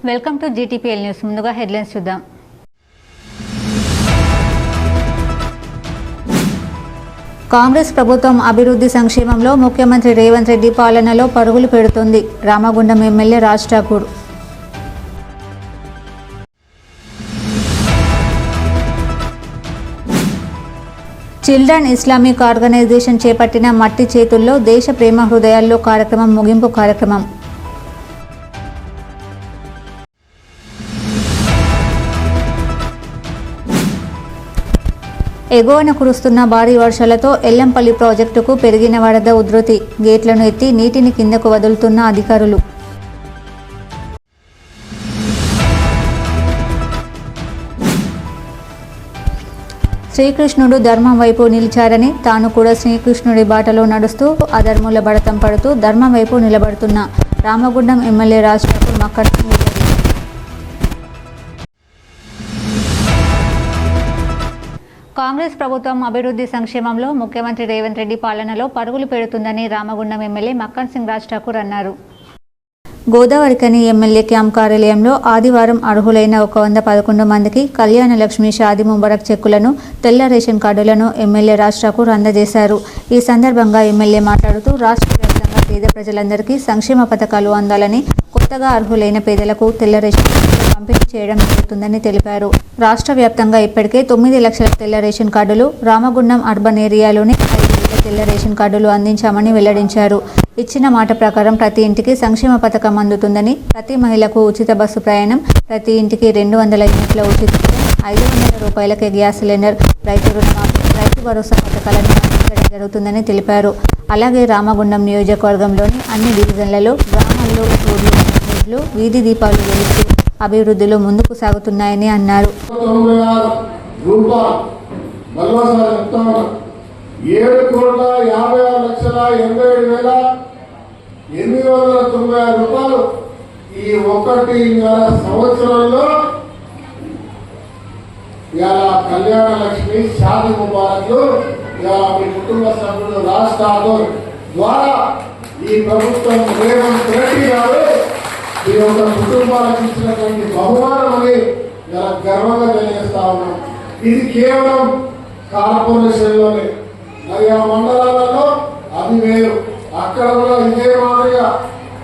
Welcome to GTPL news. ముందుగా headlines చూద్దాం. కాంగ్రెస్ ప్రభుత్వం అభివృద్ధి సంక్షేమంలో ముఖ్యమంత్రి రేవంత్ రెడ్డి పాలనలో పరుగులు పెడుతోంది. Ramagundam MLA Raj Thakur. Children Islamic Organisation చేపట్టిన మట్టి చేతుల్లో దేశ ప్రేమ హృదయాల్లో కార్యక్రమం ముగింపు కార్యక్రమం. ఎగువన కురుస్తున్న భారీ వర్షాలతో ఎల్లంపల్లి ప్రాజెక్టుకు పెరిగిన వరద ఉధృతి. గేట్లను ఎత్తి నీటిని కిందకు వదులుతున్న అధికారులు. శ్రీకృష్ణుడు ధర్మం వైపు నిలిచారని, తాను కూడా శ్రీకృష్ణుడి బాటలో నడుస్తూ అధర్ముల బడతం పడుతూ ధర్మం వైపు నిలబడుతున్న రామగుండం ఎమ్మెల్యే రాజ్ ఠాకూర్ మక్కర్ కాంగ్రెస్ ప్రభుత్వం అభివృద్ధి సంక్షేమంలో ముఖ్యమంత్రి రేవంత్ రెడ్డి పాలనలో పరుగులు పెడుతుందని రామగుండం ఎమ్మెల్యే మక్కన్ సింగ్ రాజ్ ఠాకూర్ అన్నారు. గోదావరికని ఎమ్మెల్యే క్యాంప్ కార్యాలయంలో ఆదివారం అర్హులైన 111 మందికి కళ్యాణ లక్ష్మి షాదీ ముబారక్ చెక్కులను, తెల్ల రేషన్ కార్డులను ఎమ్మెల్యే రాజ్ ఠాకూర్ అందజేశారు. ఈ సందర్భంగా ఎమ్మెల్యే మాట్లాడుతూ రాష్ట్ర వ్యాప్తంగా పేద ప్రజలందరికీ సంక్షేమ పథకాలు అందాలని, కొత్తగా అర్హులైన పేదలకు తెల్ల రేషన్ పంపిణీ చేయడం జరుగుతుందని తెలిపారు. రాష్ట్ర వ్యాప్తంగా ఇప్పటికే 9 లక్షల తెల్ల రేషన్ కార్డులు, రామగుండం అర్బన్ ఏరియాలోని 5,000 తెల్ల రేషన్ కార్డులు అందించామని వెల్లడించారు. ఇచ్చిన మాట ప్రకారం ప్రతి ఇంటికి సంక్షేమ పథకం అందుతుందని, ప్రతి మహిళకు ఉచిత బస్సు ప్రయాణం, ప్రతి ఇంటికి 200 యూనిట్ల ఉచిత 500 రూపాయలకే గ్యాస్ సిలిండర్, రైతు రుణమాఫీ, రైతు భరోసా పథకాలను అందించడం జరుగుతుందని తెలిపారు. అలాగే రామగుండం నియోజకవర్గంలోని అన్ని డివిజన్లలో గ్రామాల్లో రోడ్లు, వీధి దీపాలు వెలుగుతూ అభివృద్ధిలో ముందుకు సాగుతున్నాయని అన్నారు. 7,56,87,896 రూపాయలు ఈ 1.5 సంవత్సరంలో ఇలా కళ్యాణ లక్ష్మి షాదీ ముబారక్ ఇలా మీ కుటుంబ సభ్యులు రాజ్ ఠాకూర్ ద్వారా ఈ ప్రభుత్వం రేవంత్ రెడ్డి గారు ఈ యొక్క కుటుంబాలకు ఇచ్చినటువంటి బహుమానం అని ఇలా గర్వంగా తెలియజేస్తా ఉన్నాం. ఇది కేవలం కార్పొరేషన్లోనే, ఆయా మండలాలలో అది వేరు. అక్కడ కూడా ఇదే మాదిరిగా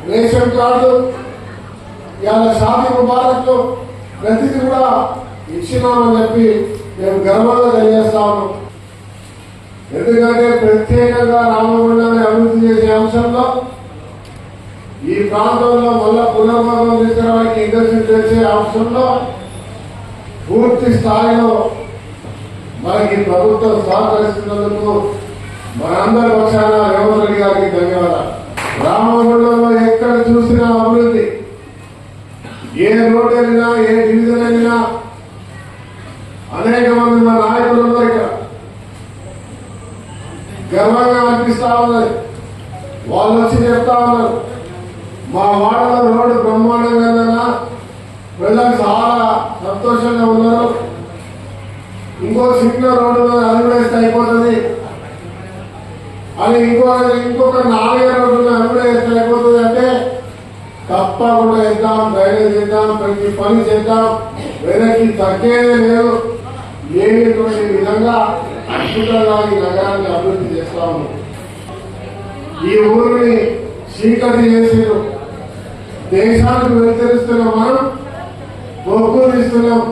రేషన్ కార్డు ఇలా షాదీ ముబారక్ ప్రతిదీ కూడా ఇచ్చినామని చెప్పి మేము గర్వంగా తెలియజేస్తా ఉన్నాం. ఎందుకంటే ప్రత్యేకంగా రామగుండాన్ని అభివృద్ధి చేసే అంశంలో ఈ ప్రాంతంలో మళ్ళా పునర్భాగం తీసుకురావడానికి ఇండస్ట్రీ చేసే అంశంలో పూర్తి స్థాయిలో మనకి ప్రభుత్వం సహకరిస్తున్నందుకు మనందరి పక్షాన రేవంత్ రెడ్డి గారికి ధన్యవాదాలు. రామగుండంలో ఎక్కడ చూసినా అభివృద్ధి, ఏ రోడ్డు వెళ్ళినా, ఏ డివిజన్ వెళ్ళినా అనేక మంది మా నాయకులు ఉన్నారు. ఇక్కడ గర్వంగా అనిపిస్తా ఉన్నది. వాళ్ళు వచ్చి చెప్తా ఉన్నారు, మా వాడలో రోడ్డు బ్రహ్మాండంగా ప్రజలు చాలా సంతోషంగా ఉన్నారు. ఇంకో చిన్న రోడ్డు అది కూడా వేస్తే అయిపోతుంది అని, ఇంకొక 4 రోడ్లు అది కూడా వేస్తే అయిపోతుంది అంటే తప్పకుండా వేద్దాం, ధైర్యం చేద్దాం, ప్రతి పని చేద్దాం, వెనక్కి తగ్గేదే లేదు. లేనటువంటి విధంగా అద్భుతంగా ఈ నగరాన్ని అభివృద్ధి చేస్తా ఉన్నాం. ఈ ఊరిని చీకటి చేసారు, దేశానికి వ్యతిరేస్తున్నాం, మనం బొగ్గు తీస్తున్నాం,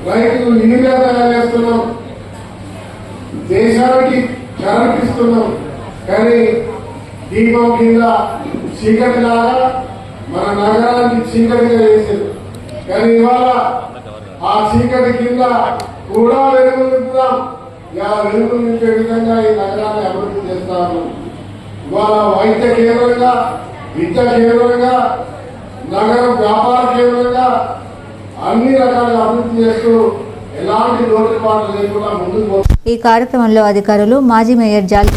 రైతులు యూరియా తయారు చేస్తున్నాం, దేశానికి కరెంట్ ఇస్తున్నాం. కానీ దీపం కింద చీకటి లాగా మన నగరానికి చీకటిగా చేశారు. కానీ ఇవాళ ఆ చీకటి కింద కూడా వెలుగు నింపుదాం, ఇలా వెలుగు నింపే విధంగా ఈ నగరాన్ని అభివృద్ధి చేస్తాము. ఇవాళ వైద్య కేంద్రంగా, విద్య కేంద్రంగా, నగరం వ్యాపార కేంద్రంగా అన్ని రకాలుగా అభివృద్ధి చేస్తూ ఎలాంటి లోటుపాట్లు లేకుండా ముందుకు. ఈ కార్యక్రమంలో అధికారులు, మాజీ మేయర్ జాలి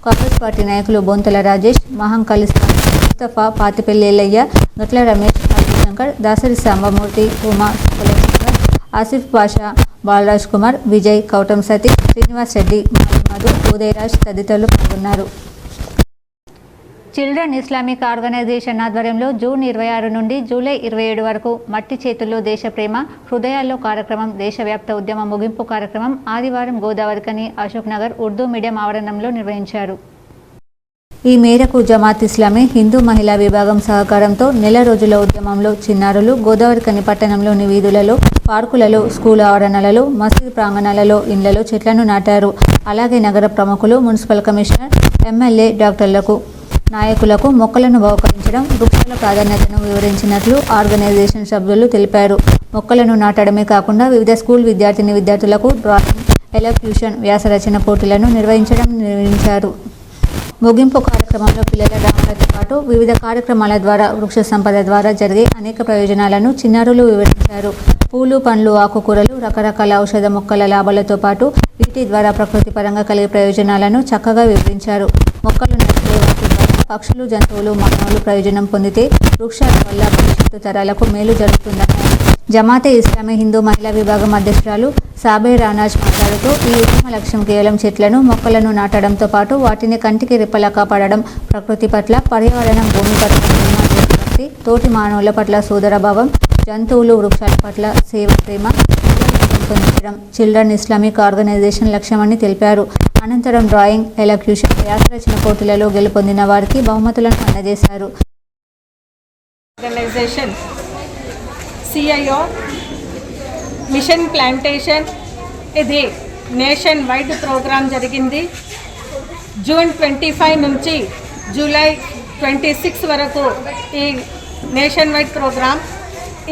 కాంగ్రెస్ పార్టీ నాయకులు బొంతల రాజేష్, మహంకాళి ముస్తఫా, పాతిపల్లి ఎల్లయ్య, గట్ల రమేష్, శంకర్, దాసరి సాంబమూర్తి, ఉమా, సుబ్బలక్ష్మణ్, ఆసిఫ్ పాషా, బాలరాజ్ కుమార్, విజయ్, కౌటం సతీష్, శ్రీనివాస్ రెడ్డి, మధు, ఉదయరాజ్ తదితరులు పాల్గొన్నారు. చిల్డ్రన్ ఇస్లామిక్ ఆర్గనైజేషన్ ఆధ్వర్యంలో జూన్ 26 నుండి జూలై 27 వరకు మట్టి చేతుల్లో దేశ ప్రేమ హృదయాల్లో కార్యక్రమం దేశవ్యాప్త ఉద్యమ ముగింపు కార్యక్రమం ఆదివారం గోదావరికని అశోక్ నగర్ ఉర్దూ మీడియం ఆవరణంలో నిర్వహించారు. ఈ మేరకు జమాత్ ఇస్లామీ హిందూ మహిళా విభాగం సహకారంతో నెల రోజుల ఉద్యమంలో చిన్నారులు గోదావరికని పట్టణంలోని వీధులలో, పార్కులలో, స్కూల్ ఆవరణలలో, మసీదు ప్రాంగణాలలో, ఇండ్లలో చెట్లను నాటారు. అలాగే నగర ప్రముఖులు, మున్సిపల్ కమిషనర్, ఎమ్మెల్యే, డాక్టర్లకు, నాయకులకు మొక్కలను బహుకరించడం, వృక్షాల ప్రాధాన్యతను వివరించినట్లు ఆర్గనైజేషన్ సభ్యులు తెలిపారు. మొక్కలను నాటడమే కాకుండా వివిధ స్కూల్ విద్యార్థులకు డ్రాయింగ్, ఎలక్యూషన్, వ్యాసరచన పోటీలను నిర్వహించారు. ముగింపు కార్యక్రమంలో పిల్లల డ్రామాలతో పాటు వివిధ కార్యక్రమాల ద్వారా వృక్ష సంపద ద్వారా జరిగే అనేక ప్రయోజనాలను చిన్నారులు వివరించారు. పూలు, పండ్లు, ఆకుకూరలు, రకరకాల ఔషధ మొక్కల లాభాలతో పాటు వీటి ద్వారా ప్రకృతి పరంగా కలిగే ప్రయోజనాలను చక్కగా వివరించారు. మొక్కలు నడిచే వాటి ద్వారా పక్షులు, జంతువులు, మానవులు ప్రయోజనం పొందితే వృక్షాల వల్ల భవిష్యత్తు తరాలకు మేలు జరుగుతుందన్నారు. జమాతే ఇస్లామీ హిందూ మహిళా విభాగం అధ్యక్షురాలు సాబే రానాజ్ మాట్లాడుతూ ఈ ఉద్యమ లక్ష్యం కేవలం చెట్లను, మొక్కలను నాటడంతో పాటు వాటిని కంటికి రెప్పలా కాపాడడం, ప్రకృతి పట్ల, పర్యావరణం, భూమి పట్ల దేశభక్తి, తోటి మానవుల పట్ల సోదరభావం, జంతువులు, వృక్షాల పట్ల సేవ, ప్రేమ పెంపొందించడం చిల్డ్రన్ ఇస్లామిక్ ఆర్గనైజేషన్ లక్ష్యమని తెలిపారు. అనంతరం డ్రాయింగ్, ఎలక్యూషన్, వ్యాసరచన పోటీలలో గెలుపొందిన వారికి బహుమతులను అందజేశారు. CIO మిషన్ ప్లాంటేషన్ ఇది నేషన్ వైడ్ ప్రోగ్రాం జరిగింది. జూన్ 25 నుంచి జూలై 26 వరకు ఈ నేషన్ వైడ్ ప్రోగ్రాం.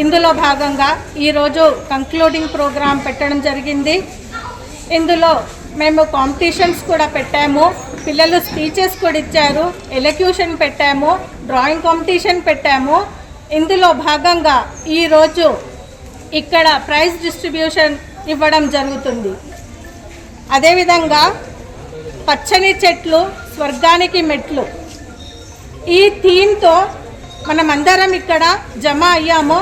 ఇందులో భాగంగా ఈరోజు కంక్లూడింగ్ ప్రోగ్రాం పెట్టడం జరిగింది. ఇందులో మేము కాంపిటీషన్స్ కూడా పెట్టాము, పిల్లలు స్పీచెస్ కూడా ఇచ్చారు, ఎలక్యూషన్ పెట్టాము, డ్రాయింగ్ కాంపిటీషన్ పెట్టాము. ఇందులో భాగంగా ఈరోజు ఇక్కడ ప్రైజ్ డిస్ట్రిబ్యూషన్ ఇవ్వడం జరుగుతుంది. అదేవిధంగా పచ్చని చెట్లు స్వర్గానికి మెట్లు ఈ థీమ్తో మనమందరం ఇక్కడ జమ అయ్యాము.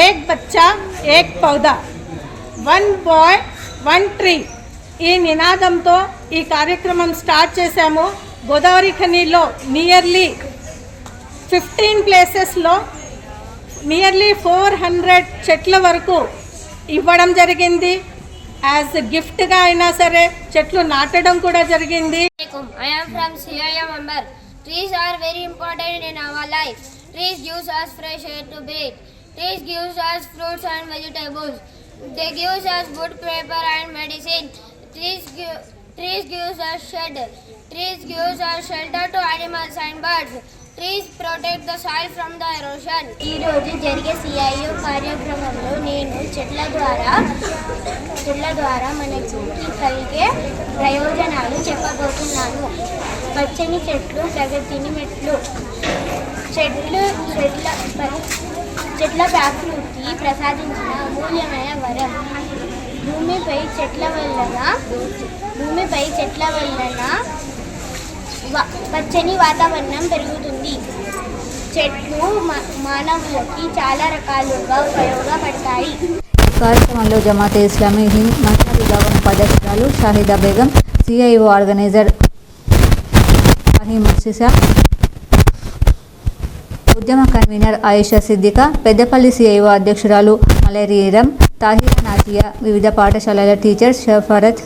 ఏక్ బచ్చా ఏక్ పౌదా, 1 బాయ్ 1 ట్రీ ఈ నినాదంతో ఈ కార్యక్రమం స్టార్ట్ చేశాము. గోదావరి ఖనిలో నియర్లీ 15 ప్లేసెస్లో నియర్లీ 400 చెట్ల వరకు ఇవ్వడం జరిగింది. యాజ్ గిఫ్ట్గా అయినా సరే చెట్లు నాటడం కూడా జరిగింది. I am from CIO member. Trees are very important in our life. Trees gives us fresh air to breathe. Trees gives us fruits and vegetables. They gives us wood, paper and medicine. Trees gives us shelter. Trees gives us shelter to animals and birds. Trees protect the soil from the erosion. ఈ రోజు జరిగే CIO కార్యక్రమంలో నేను చెట్ల ద్వారా మనకి కలిగే ప్రయోజనాలు చెప్పబోతున్నాను. పచ్చని చెట్లు ప్రగతిని మెట్లు. చెట్ల ప్రకృతి ప్రసాదించిన అమూల్యమైన వరం. భూమిపై చెట్ల వలన పచ్చని వాతావరణం పెరుగుతుంది. చెట్లు మానవులకి చాలా రకాలుగా ఉపయోగపడతాయి. కార్యక్రమంలో జమాతే ఇస్లామీ హింద్ మహిళా విభాగం ఉపాధ్యక్షురాలు షాహిదా బేగం, CIO ఆర్గనైజర్ ఫహీం ముర్సిసా, ఉద్యమ కన్వీనర్ ఆయిషా సిద్దికా, పెద్దపల్లి CIO అధ్యక్షురాలు మలేరీరం, తాహిరా నాజియా, వివిధ పాఠశాలల టీచర్స్ షఫరత్,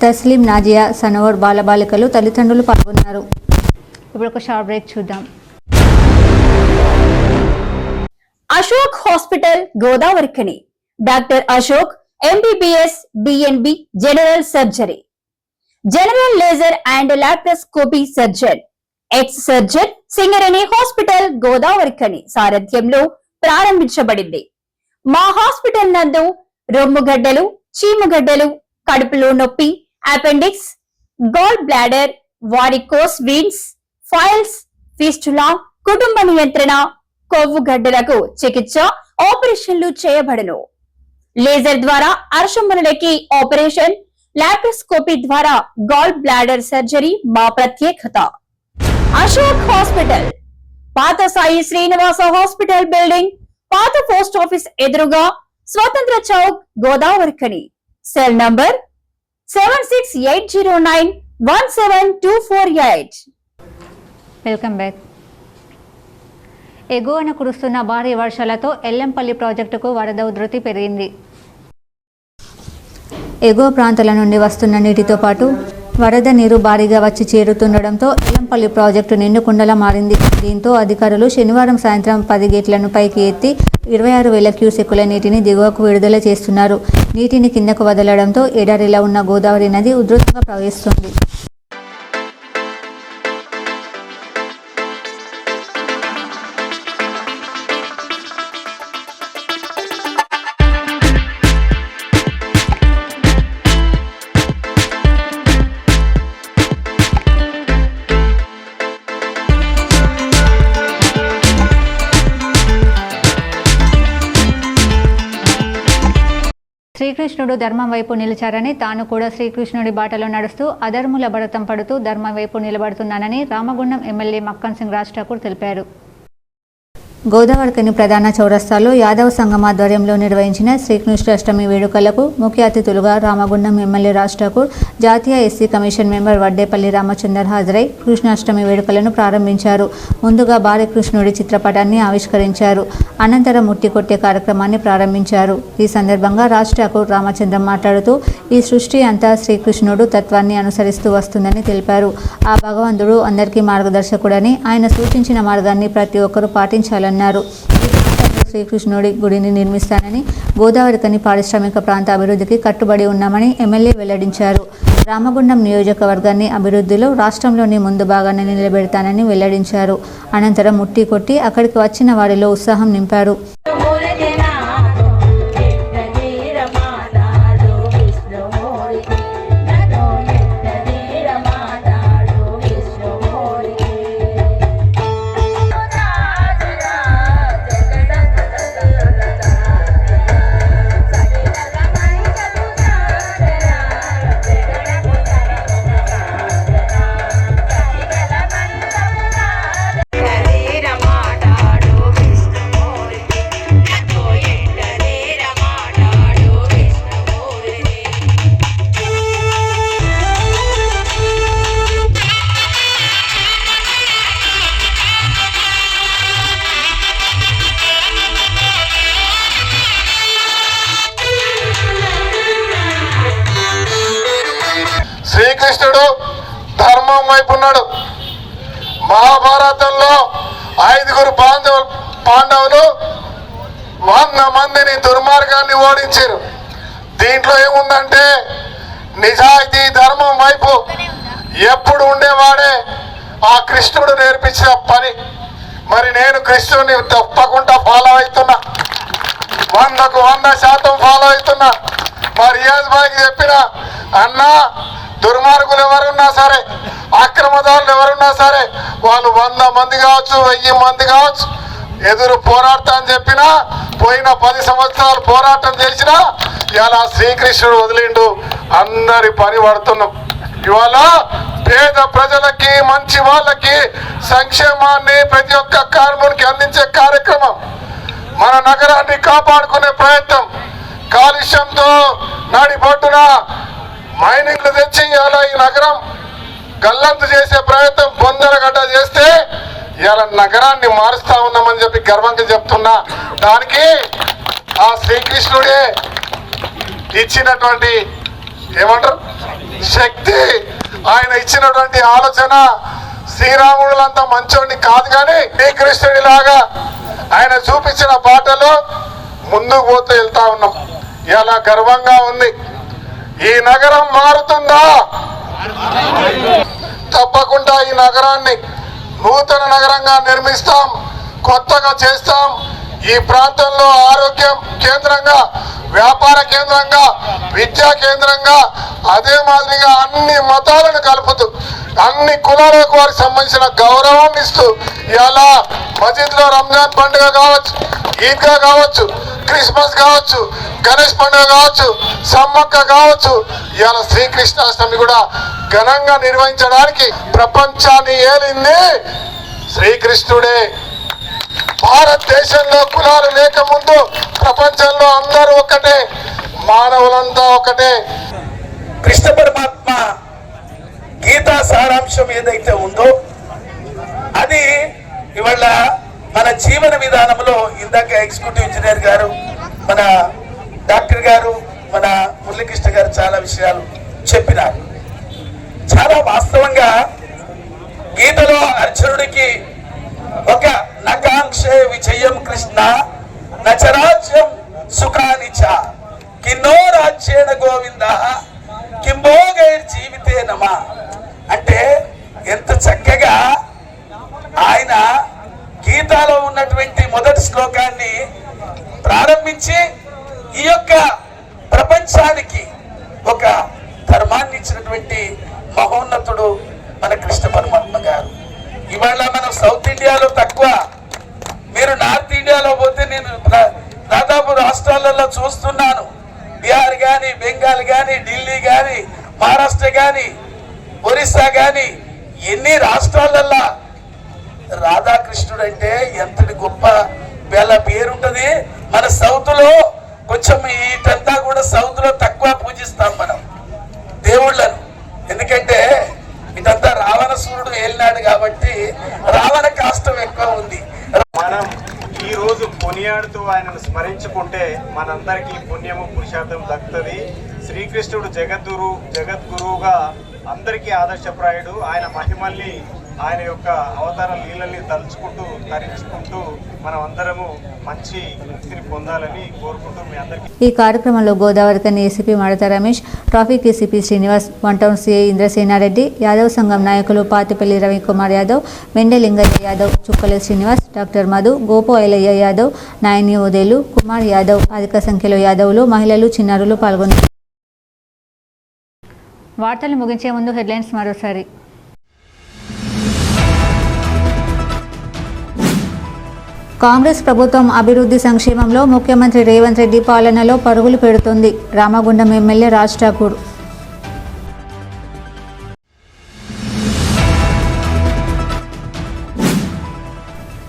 తస్లీం, నాజియా, సనోర్, బాలబాలికలు, తల్లిదండ్రులు పాల్గొన్నారు. ఇప్పుడు ఒక షార్ట్ బ్రేక్ చూద్దాం. Ashok hospital Godavarikhani. Doctor Ashok MBBS DNB general surgery, general laser and laparoscopy surgeon, ex surgeon Singareni hospital Godavarikhani సారథ్యంలో ప్రారంభించబడింది. మా హాస్పిటల్ నందు రొమ్ముగడ్డలు, చీముగడ్డలు, కడుపులో నొప్పి, appendix, gall bladder, varicose veins, files, fistula, కుటుంబ నియంత్రణ, కొవ్వు గడ్డలకు చికిత్స, ఆపరేషన్లు చేయబడును. లేజర్ ద్వారా అర్షములకి ఆపరేషన్, లాప్రోస్కోపీ ద్వారా గాల్ బ్లాడర్ సర్జరీ మా ప్రత్యేకత. అశోక్ హాస్పిటల్ పాత సాయి శ్రీనివాస హాస్పిటల్ బిల్డింగ్, పాత పోస్ట్ ఆఫీస్ ఎదురుగా, స్వతంత్ర Chowk, Godavarikhani. Cell number 768091 17248. Welcome back. ఎగువన కురుస్తున్న భారీ వర్షాలతో ఎల్లంపల్లి ప్రాజెక్టుకు వరద ఉధృతి పెరిగింది. ఎగువ ప్రాంతాల నుండి వస్తున్న నీటితో పాటు వరద నీరు భారీగా వచ్చి చేరుతుండడంతో ఎల్లంపల్లి ప్రాజెక్టు నిండుకుండలా మారింది. దీంతో అధికారులు శనివారం సాయంత్రం 10 గేట్లను పైకి ఎత్తి 26,000 క్యూసెక్కుల నీటిని దిగువకు విడుదల చేస్తున్నారు. నీటిని కిందకు వదలడంతో ఎడారిలా ఉన్న గోదావరి నది ఉధృతంగా ప్రవహిస్తుంది. శ్రీకృష్ణుడు ధర్మం వైపు నిలిచారని, తాను కూడా శ్రీకృష్ణుడి బాటలో నడుస్తూ అధర్ముల భరతం పడుతూ ధర్మం వైపు నిలబడుతున్నానని రామగుండం ఎమ్మెల్యే మక్కన్ సింగ్ రాజ్ ఠాకూర్ తెలిపారు. గోదావరికని ప్రధాన చౌరస్తాలో యాదవ సంఘం ఆధ్వర్యంలో నిర్వహించిన శ్రీకృష్ణాష్టమి వేడుకలకు ముఖ్య అతిథులుగా రామగుండం ఎమ్మెల్యే రాజ్ ఠాకూర్, జాతీయ SC commission member Vaddepalli Ramachandar హాజరై కృష్ణాష్టమి వేడుకలను ప్రారంభించారు. ముందుగా బాలకృష్ణుడి చిత్రపటాన్ని ఆవిష్కరించారు. అనంతరం ముట్టి కొట్టే కార్యక్రమాన్ని ప్రారంభించారు. ఈ సందర్భంగా రాజ్ ఠాకూర్ రామచంద్రం మాట్లాడుతూ ఈ సృష్టి అంతా శ్రీకృష్ణుడు తత్వాన్ని అనుసరిస్తూ వస్తుందని తెలిపారు. ఆ భగవంతుడు అందరికీ మార్గదర్శకుడని, ఆయన సూచించిన మార్గాన్ని ప్రతి ఒక్కరూ పాటించాలని అన్నారు. శ్రీకృష్ణుడి గుడిని నిర్మిస్తానని, గోదావరికని పారిశ్రామిక ప్రాంత అభివృద్ధికి కట్టుబడి ఉన్నామని ఎమ్మెల్యే వెల్లడించారు. రామగుండం నియోజకవర్గాన్ని అభివృద్ధిలో రాష్ట్రంలోని ముందు భాగాన్ని నిలబెడతానని వెల్లడించారు. అనంతరం ముట్టి కొట్టి అక్కడికి వచ్చిన వారిలో ఉత్సాహం నింపారు. శ్రీకృష్ణుడు ధర్మం వైపు ఉన్నాడు. మహాభారతంలో 5 పాండవులు 100 మందిని దుర్మార్గాన్ని ఓడించారు. దీంట్లో ఏముందంటే నిజాయితీ ధర్మం వైపు ఎప్పుడు ఉండేవాడే ఆ కృష్ణుడు నేర్పించిన పని. మరి నేను కృష్ణుడిని తప్పకుండా ఫాలో అవుతున్నా, 100కు 100% ఫాలో అవుతున్నా. మరి రియాజ్ భాయ్కి చెప్పిన అన్నా, దుర్మార్గులు ఎవరున్నా సరే, అక్రమదారులు ఎవరున్నా సరే, వాళ్ళు 100 మంది కావచ్చు, 1000 మంది కావచ్చు, ఎదురు పోరాడతా అని చెప్పినా, పోయిన 10 సంవత్సరాలు పోరాటం చేసినా ఇలా శ్రీకృష్ణుడు వదిలిండు. అందరి పని పడుతున్నాం. ఇవాళ పేద ప్రజలకి, మంచి వాళ్ళకి సంక్షేమాన్ని ప్రతి ఒక్క కార్మికునికి అందించే కార్యక్రమం, మన నగరాన్ని కాపాడుకునే ప్రయత్నం, కాలుష్యంతో నడిబొడ్డున మైనింగ్లు తెచ్చి ఇలా ఈ నగరం గల్లంతు చేసే ప్రయత్నం బొందరగడ్డ చేస్తే ఇలా నగరాన్ని మారుస్తా ఉన్నామని చెప్పి గర్వంగా చెప్తున్నా. దానికి ఆ శ్రీకృష్ణుడే ఇచ్చినటువంటి ఏమంటారు శక్తి, ఆయన ఇచ్చినటువంటి ఆలోచన. శ్రీరాముడులంతా మంచోడిని కాదు, కానీ శ్రీకృష్ణుడి లాగా ఆయన చూపించిన బాటలో ముందుకు పోతూ వెళ్తా ఉన్నాం. ఇలా గర్వంగా ఉంది. ఈ నగరం మారుతుందా? తప్పకుండా ఈ నగరాన్ని నూతన నగరంగా నిర్మిస్తాం, కొత్తగా చేస్తాం. ఈ ప్రాంతంలో ఆరోగ్యం కేంద్రంగా, వ్యాపార కేంద్రంగా, విద్యా కేంద్రంగా, అదే మాదిరిగా అన్ని మతాలను కలుపుతూ, అన్ని కులాలకు వారికి సంబంధించిన గౌరవాన్ని ఇస్తూ, ఇలా మసీద్లో రంజాన్ పండుగ కావచ్చు, ఈద్గా కావచ్చు, క్రిస్మస్ కావచ్చు, గణేష్ పండుగ కావచ్చు, సమ్మక్క కావచ్చు, ఇవాళ శ్రీకృష్ణాష్టమి కూడా ఘనంగా నిర్వహించడానికి ప్రపంచాన్ని ఏలింది శ్రీకృష్ణుడే. భారతదేశంలో కులాలు లేకముందు ప్రపంచంలో అందరూ ఒకటే, మానవులంతా ఒకటే. కృష్ణ పరమాత్మ గీతా సారాంశం ఏదైతే ఉందో అది ఇవాళ మన జీవన విధానంలో ఇందాక ఎగ్జిక్యూటివ్ ఇంజనీర్ గారు, మన డాక్టర్ గారు, మన మురళీకృష్ణ గారు చాలా విషయాలు చెప్పినారు. చాలా వాస్తవంగా గీతలో అర్జునుడికి ఒక నకాంక్షే విజయం కృష్ణ నచరాజ్యం సుఖానిచ కిన్నో రాజ్యేణ గోవింద కింబోగైర్ జీవితే నమ అంటే ఎంత చక్కగా ఆయన గీతాలో ఉన్నటువంటి మొదటి శ్లోకాన్ని ప్రారంభించి ఈ యొక్క ప్రపంచానికి ఒక ధర్మాన్ని ఇచ్చినటువంటి మహోన్నతుడు మన కృష్ణ పరమాత్మ గారు. ఇవాళ మనం సౌత్ ఇండియాలో తక్కువ, మీరు నార్త్ ఇండియాలో పోతే నేను దాదాపు రాష్ట్రాలలో చూస్తున్నాను, బీహార్ కానీ, బెంగాల్ కానీ, ఢిల్లీ కానీ, మహారాష్ట్ర కానీ, ఒరిస్సా కానీ, ఎన్ని రాష్ట్రాలల్లో రాధాకృష్ణుడు అంటే ఎంతటి గొప్ప పేరుంటది. మన సౌత్ లో కొంచెం ఇటంతా కూడా సౌత్ లో తక్కువ పూజిస్తాం మనం దేవుళ్ళను, ఎందుకంటే ఇటంతా రావణ సూర్యుడు ఏలినాడు కాబట్టి రావణ కాష్టం ఎక్కువ ఉంది. మనం ఈ రోజు కొనియాడుతూ ఆయనను స్మరించుకుంటే మనందరికీ పుణ్యము పురుషార్థం దక్కుతుంది. శ్రీకృష్ణుడు జగద్గురువుగా అందరికీ ఆదర్శప్రాయుడు. ఆయన మహిమల్ని, ఆయన యొక్క అవతార లీలల్ని తలుచుకుంటూ తరించుకుంటూ మనం అందరము మంచి ముక్తిని పొందాలని కోరుకుంటూ మీ అందరికీ. ఈ కార్యక్రమంలో Godavarikhani ACP Madatha Ramesh, traffic ACP Srinivas, one town CI Indrasenareddy, Yadav సంఘం నాయకులు పాతిపల్లి రవికుమార్ యాదవ్, మెండే లింగయ్య యాదవ్, చుక్కల శ్రీనివాస్, డాక్టర్ మధు, గోపో ఐలయ్య యాదవ్, నాయని ఉదయలు, కుమార్ యాదవ్, అధిక సంఖ్యలో యాదవులు, మహిళలు, చిన్నారులు పాల్గొన్నారు. వార్తలు ముగించే ముందు హెడ్లైన్స్ మరోసారి. కాంగ్రెస్ ప్రభుత్వం అభివృద్ధి సంక్షేమంలో ముఖ్యమంత్రి రేవంత్ రెడ్డి పాలనలో పరుగులు పెడుతుంది. Ramagundam MLA Raj Thakur.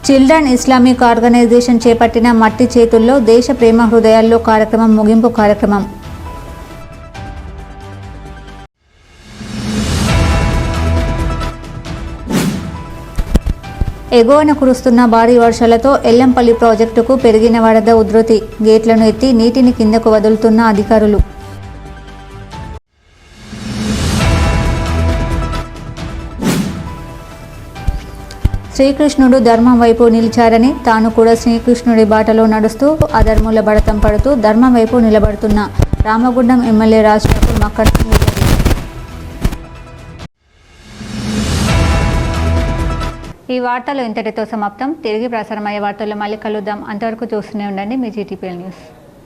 Children Islamic Organisation చేపట్టిన మట్టి చేతుల్లో దేశ ప్రేమ హృదయాల్లో కార్యక్రమం ముగింపు కార్యక్రమం. ఎగువన కురుస్తున్న భారీ వర్షాలతో ఎల్లంపల్లి ప్రాజెక్టుకు పెరిగిన వరద ఉధృతి. గేట్లను ఎత్తి నీటిని కిందకు వదులుతున్న అధికారులు. శ్రీకృష్ణుడు ధర్మం వైపు నిలిచారని, తాను కూడా శ్రీకృష్ణుడి బాటలో నడుస్తూ అధర్ముల బడతం పడుతూ ధర్మం వైపు నిలబడుతున్న రామగుండం ఎమ్మెల్యే రాజ్ ఠాకూర్ మక్కన్ సింగ్. ఈ వార్తలు ఇంతటితో సమాప్తం. తిరిగి ప్రసారమయ్యే వార్తల్లో మళ్ళీ కలుద్దాం. అంతవరకు చూస్తూనే ఉండండి మీ జీటీపీఎల్ న్యూస్.